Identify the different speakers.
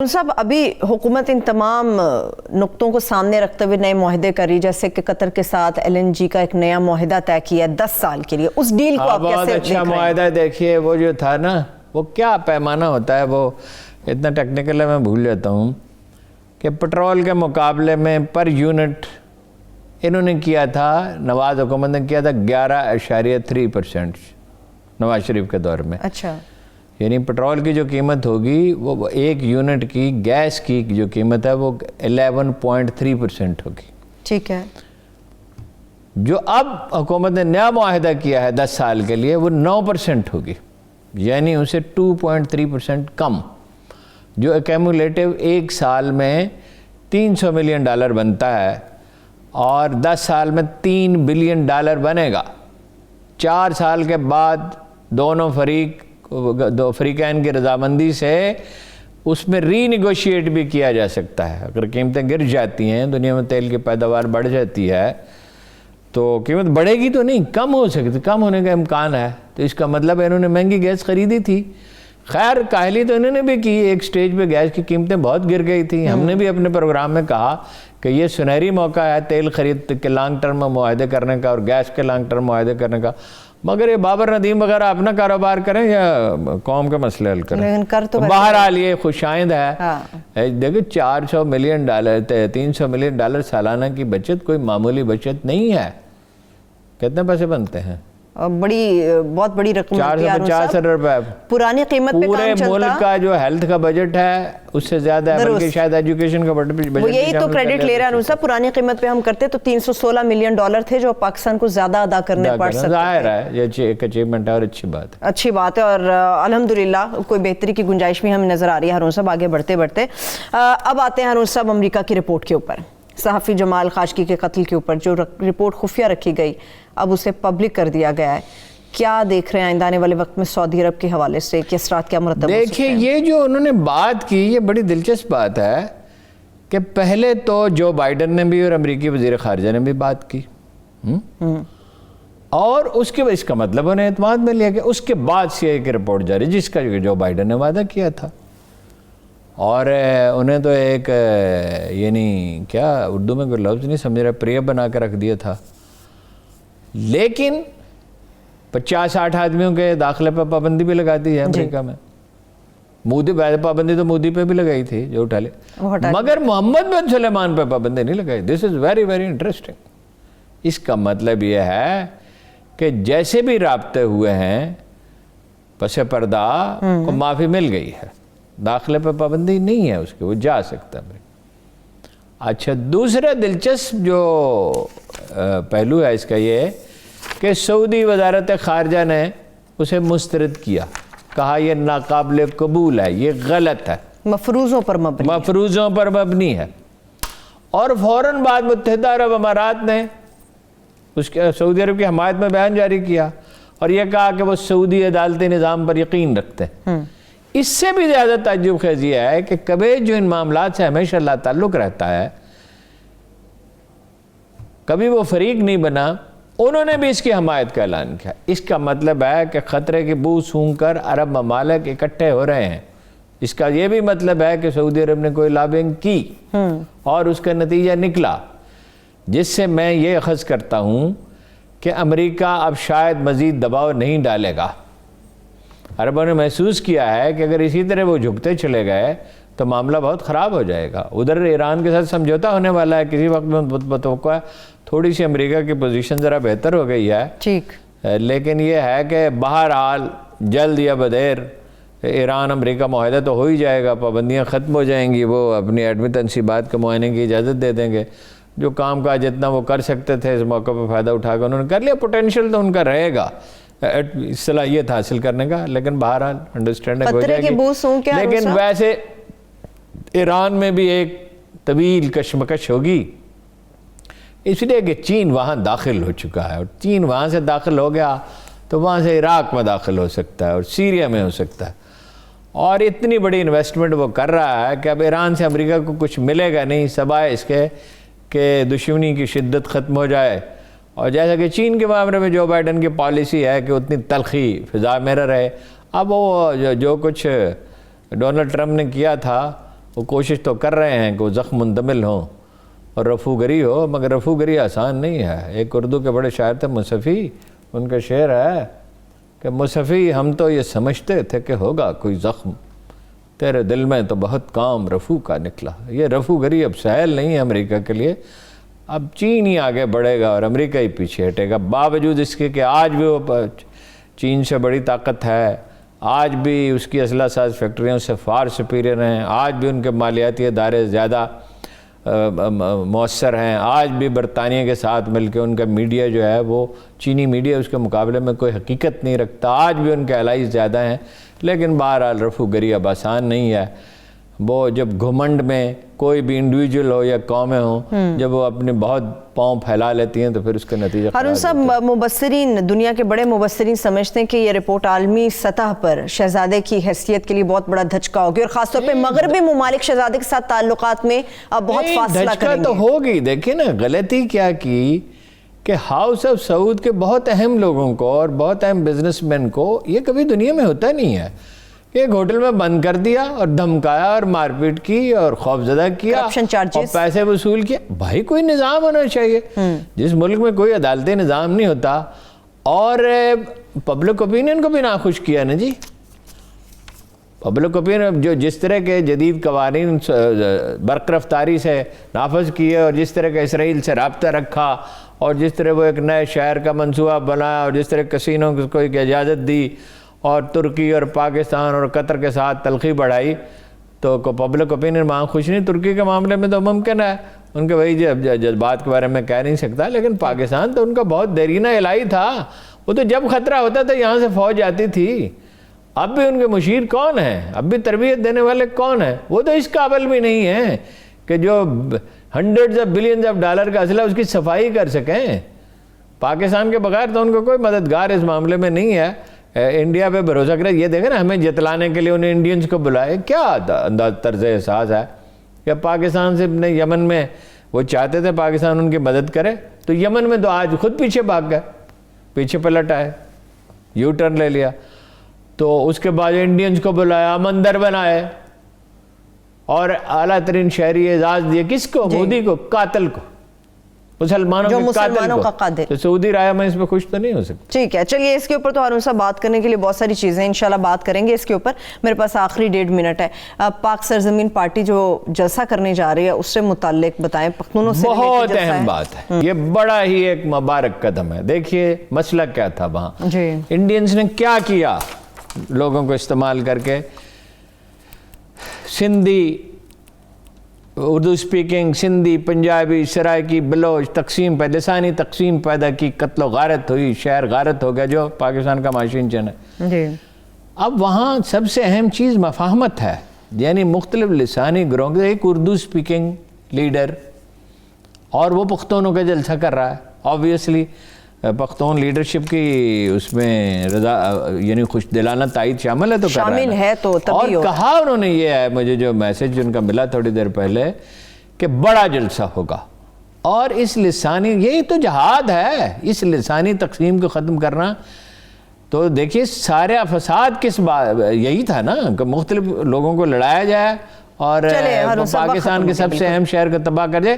Speaker 1: صاحب ابھی حکومت ان تمام نقطوں کو سامنے رکھتے ہوئے نئے معاہدے کر رہی، جیسے کہ قطر کے ساتھ LNG کا ایک نیا معاہدہ طے کیا ہے 10 سال کے لیے. اس ڈیل کو آپ کیسے
Speaker 2: بہت اچھا معاہدہ دیکھیے. وہ جو تھا نا، وہ کیا پیمانہ ہوتا ہے، وہ اتنا ٹیکنیکل ہے میں بھول جاتا ہوں، کہ پٹرول کے مقابلے میں پر یونٹ انہوں نے کیا تھا، نواز حکومت نے کیا تھا 11.3% نواز شریف کے دور میں.
Speaker 1: اچھا،
Speaker 2: یعنی پٹرول کی جو قیمت ہوگی وہ ایک یونٹ کی، گیس کی جو قیمت ہے وہ 11.3% ہوگی.
Speaker 1: ٹھیک ہے.
Speaker 2: جو اب حکومت نے نیا معاہدہ کیا ہے 10 سال کے لیے وہ 9% ہوگی، یعنی اسے 2.3% کم، جو ایکیمولیٹو ایک سال میں $300 ملین بنتا ہے اور 10 سال میں $3 بلین بنے گا. 4 سال کے بعد دونوں فریقین کی رضامندی سے اس میں ری نیگوشیٹ بھی کیا جا سکتا ہے. اگر قیمتیں گر جاتی ہیں، دنیا میں تیل کی پیداوار بڑھ جاتی ہے، تو قیمت بڑھے گی تو نہیں، کم ہو سکتی، کم ہونے کا امکان ہے. تو اس کا مطلب انہوں نے مہنگی گیس خریدی تھی. خیر کاہلی تو انہوں نے بھی کی، ایک سٹیج پہ گیس کی قیمتیں بہت گر گئی تھیں. ہم نے بھی اپنے پروگرام میں کہا کہ یہ سنہری موقع ہے تیل خرید کے لانگ ٹرم میں معاہدے کرنے کا اور گیس کے لانگ ٹرم معاہدے کرنے کا، مگر یہ بابر ندیم وغیرہ اپنا کاروبار کریں یا قوم کے مسئلے حل کریں. بہرحال یہ خوش آئند ہے. دیکھیں $400 ملین $300 ملین سالانہ کی بچت کوئی معمولی بچت نہیں ہے. کتنے پیسے بنتے ہیں؟
Speaker 1: بہت بڑی رقم.
Speaker 2: 450 ارب روپے.
Speaker 1: پرانی قیمت پہ
Speaker 2: پورے ملک کا جو ہیلتھ کا بجٹ ہے اس سے زیادہ ہے، بلکہ شاید ایجوکیشن کا بجٹ.
Speaker 1: وہ یہی تو کریڈٹ لے رہا ہے انوسا. پرانی قیمت پہ ہم کرتے تو $316 ملین تھے جو پاکستان کو زیادہ ادا کرنے پڑ سکتے.
Speaker 2: ظاہر ہے یہ ایک اچیومنٹ ہے اور اچھی بات
Speaker 1: ہے اور الحمدللہ کوئی بہتری کی گنجائش بھی ہمیں نظر آ رہی ہے. ہارون صاحب آگے بڑھتے اب آتے ہیں ہارون صاحب امریکہ کی رپورٹ کے اوپر، صحافی جمال خاشقجی کے قتل کے اوپر جو رپورٹ خفیہ رکھی گئی اب اسے پبلک کر دیا گیا ہے. کیا دیکھ رہے ہیں آئندہ آنے والے وقت میں سعودی عرب کے حوالے سے کہ اثرات کیا مرتب ہو سکتے ہیں؟
Speaker 2: دیکھیں یہ جو انہوں نے بات کی یہ بڑی دلچسپ بات ہے کہ پہلے تو جو بائیڈن نے بھی اور امریکی وزیر خارجہ نے بھی بات کی، اور اس کا مطلب انہیں اعتماد میں لیا کہ اس کے بعد CIA کی رپورٹ جاری جس کا جو بائیڈن نے وعدہ کیا تھا، اور انہیں تو ایک یعنی کیا اردو میں کوئی لفظ نہیں سمجھ رہا، پریہ بنا کے رکھ دیا تھا. لیکن 50-60 آدمیوں کے داخلے پہ پابندی بھی لگا دی ہے امریکہ میں. مودی پابندی تو مودی پہ بھی لگائی تھی جو اٹھا لے، مگر محمد بن سلیمان پہ پابندی نہیں لگائی. دس از ویری ویری انٹرسٹنگ. اس کا مطلب یہ ہے کہ جیسے بھی رابطے ہوئے ہیں پس پردہ کو معافی مل گئی ہے، داخلے پہ پابندی نہیں ہے اس کے، وہ جا سکتا ہے. اچھا دوسرا دلچسپ جو پہلو ہے اس کا یہ کہ سعودی وزارت خارجہ نے اسے مسترد کیا، کہا یہ ناقابل قبول ہے، یہ غلط ہے،
Speaker 1: مفروضوں پر مبنی
Speaker 2: ہے. اور فوراً بعد متحدہ عرب امارات نے اس کے سعودی عرب کی حمایت میں بیان جاری کیا اور یہ کہا کہ وہ سعودی عدالتی نظام پر یقین رکھتے ہیں. اس سے بھی زیادہ تعجب خیز یہ ہے کہ کویت جو ان معاملات سے ہمیشہ لا تعلق رہتا ہے، کبھی وہ فریق نہیں بنا، انہوں نے بھی اس کی حمایت کا اعلان کیا. اس کا مطلب ہے کہ خطرے کی بو سونگھ کر عرب ممالک اکٹھے ہو رہے ہیں. اس کا یہ بھی مطلب ہے کہ سعودی عرب نے کوئی لابنگ کی اور اس کا نتیجہ نکلا، جس سے میں یہ اخذ کرتا ہوں کہ امریکہ اب شاید مزید دباؤ نہیں ڈالے گا. عربوں نے محسوس کیا ہے کہ اگر اسی طرح وہ جھکتے چلے گئے تو معاملہ بہت خراب ہو جائے گا. ادھر ایران کے ساتھ سمجھوتا ہونے والا ہے کسی وقت میں متوقع ہے. تھوڑی سی امریکہ کی پوزیشن ذرا بہتر ہو گئی ہے
Speaker 1: ٹھیک،
Speaker 2: لیکن یہ ہے کہ بہرحال جلد یا بدیر ایران امریکہ معاہدہ تو ہو ہی جائے گا، پابندیاں ختم ہو جائیں گی، وہ اپنی ایٹمی تنصیبات کے معائنے کی اجازت دے دیں گے. جو کام کاج جتنا وہ کر سکتے تھے اس موقع پہ فائدہ اٹھا کے انہوں نے کر لیا. پوٹینشیل تو ان کا رہے گا صلاحیت حاصل کرنے کا، لیکن بہرحال انڈرسٹینڈنگ ہو جائے گی. لیکن ویسے ایران میں بھی ایک طویل کشمکش ہوگی، اس لیے کہ چین وہاں داخل ہو چکا ہے، اور چین وہاں سے داخل ہو گیا تو وہاں سے عراق میں داخل ہو سکتا ہے اور سیریا میں ہو سکتا ہے. اور اتنی بڑی انویسٹمنٹ وہ کر رہا ہے کہ اب ایران سے امریکہ کو کچھ ملے گا نہیں سوائے اس کے کہ دشمنی کی شدت ختم ہو جائے. اور جیسا کہ چین کے معاملے میں جو بائیڈن کی پالیسی ہے کہ اتنی تلخی فضا میں رہے، اب وہ جو کچھ ڈونلڈ ٹرمپ نے کیا تھا وہ کوشش تو کر رہے ہیں کہ وہ زخم منتمل ہوں اور رفو گری ہو، مگر رفو گری آسان نہیں ہے۔ ایک اردو کے بڑے شاعر تھے مصفی، ان کا شعر ہے کہ مصفی ہم تو یہ سمجھتے تھے کہ ہوگا کوئی زخم، تیرے دل میں تو بہت کام رفو کا نکلا۔ یہ رفو گری اب سہل نہیں ہے امریکہ کے لیے، اب چین ہی آگے بڑھے گا اور امریکہ ہی پیچھے ہٹے گا، باوجود اس کے کہ آج بھی وہ چین سے بڑی طاقت ہے، آج بھی اس کی اسلحہ ساز فیکٹریوں سے فار سپیریئر ہیں، آج بھی ان کے مالیاتی ادارے زیادہ مؤثر ہیں، آج بھی برطانیہ کے ساتھ مل کے ان کا میڈیا جو ہے وہ چینی میڈیا اس کے مقابلے میں کوئی حقیقت نہیں رکھتا، آج بھی ان کے الائز زیادہ ہیں، لیکن بہرحال رفو گری اب آسان نہیں ہے۔ وہ جب گھمنڈ میں کوئی بھی انڈیویجول ہو یا قومیں ہوں، جب وہ اپنے بہت پاؤں پھیلا لیتی ہیں تو پھر اس کا نتیجہ
Speaker 1: ہارون صاحب، مبصرین، دنیا کے بڑے مبصرین سمجھتے ہیں کہ یہ رپورٹ عالمی سطح پر شہزادے کی حیثیت کے لیے بہت بڑا دھچکا ہوگی، اور خاص طور پہ مغربی ممالک شہزادے کے ساتھ تعلقات میں اب بہت فاصلہ کریں گے۔
Speaker 2: تو ہوگی، دیکھیں نا غلطی کیا کی کہ ہاؤس آف سعود کے بہت اہم لوگوں کو اور بہت اہم بزنس مین کو یہ کبھی دنیا میں ہوتا نہیں ہے کہ ایک ہوٹل میں بند کر دیا اور دھمکایا اور مار پیٹ کی اور خوفزدہ کیا اور پیسے وصول کیا۔ بھائی کوئی نظام ہونا چاہیے، جس ملک میں کوئی عدالتی نظام نہیں ہوتا، اور پبلک اوپینین کو بھی ناخوش کیا نا جی۔ پبلک اوپینین جو جس طرح کے جدید قوانین برق رفتاری سے نافذ کیے اور جس طرح کا اسرائیل سے رابطہ رکھا اور جس طرح وہ ایک نئے شہر کا منصوبہ بنایا اور جس طرح کسینوں کو ایک اجازت دی اور ترکی اور پاکستان اور قطر کے ساتھ تلخی بڑھائی، تو پبلک اوپینین وہاں خوش نہیں۔ ترکی کے معاملے میں تو ممکن ہے ان کے وہی جذبات کے بارے میں کہہ نہیں سکتا، لیکن پاکستان تو ان کا بہت دیرینہ الہی تھا، وہ تو جب خطرہ ہوتا تھا یہاں سے فوج آتی تھی۔ اب بھی ان کے مشیر کون ہیں، اب بھی تربیت دینے والے کون ہیں؟ وہ تو اس قابل بھی نہیں ہیں کہ جو hundreds of billions of dollar کا اسلحہ اس کی صفائی کر سکیں۔ پاکستان کے بغیر تو ان کو کوئی مددگار اس معاملے میں نہیں ہے۔ انڈیا پہ بھروسہ کرے، یہ دیکھیں نا ہمیں جتلانے کے لیے انہیں انڈینز کو بلائے، کیا انداز طرز احساس ہے کہ پاکستان سے اپنے یمن میں وہ چاہتے تھے پاکستان ان کی مدد کرے، تو یمن میں تو آج خود پیچھے بھاگ گئے، پیچھے پلٹ آئے، یو ٹرن لے لیا۔ تو اس کے بعد انڈینز کو بلایا، مندر بنائے اور اعلیٰ ترین شہری اعزاز دیے، کس کو؟ مودی کو، قاتل کو، مسلمانوں کا قاتل کو۔ تو سعودی رائے میں اس پہ خوش تو نہیں ہو سکتی۔
Speaker 1: ٹھیک ہے، چلیے اس کے اوپر تو ہارون صاحب بات کرنے کے لیے بہت ساری چیزیں انشاءاللہ بات کریں گے۔ اس کے اوپر میرے پاس آخری 1.5 منٹ ہے۔ پاک سرزمین پارٹی جو جلسہ کرنے جا رہی ہے اس سے متعلق بتائیں، پختونوں سے
Speaker 2: بہت اہم بات ہے، یہ بڑا ہی ایک مبارک قدم ہے۔ دیکھیے مسئلہ کیا تھا وہاں، انڈینز نے کیا کیا لوگوں کو استعمال کر کے، سندھی، اردو سپیکنگ، سندھی، پنجابی، سرائکی، بلوچ تقسیم پیدا، لسانی تقسیم پیدا کی، قتل و غارت ہوئی، شہر غارت ہو گیا جو پاکستان کا معاشی انجن ہے۔ اب وہاں سب سے اہم چیز مفاہمت ہے، یعنی مختلف لسانی گروہوں، ایک اردو سپیکنگ لیڈر اور وہ پختونوں کا جلسہ کر رہا ہے، آبویسلی پختون لیڈرشپ کی اس میں رضا یعنی خوش دلانہ تائید شامل ہے، تو
Speaker 1: شامل ہے تو
Speaker 2: اور کہا انہوں نے، یہ ہے مجھے جو میسج ان کا ملا تھوڑی دیر پہلے کہ بڑا جلسہ ہوگا، اور اس لسانی، یہی تو جہاد ہے، اس لسانی تقسیم کو ختم کرنا۔ تو دیکھیے سارے فساد کس بات، یہی تھا نا کہ مختلف لوگوں کو لڑایا جائے اور پاکستان کے سب سے اہم شہر کو تباہ کر جائے۔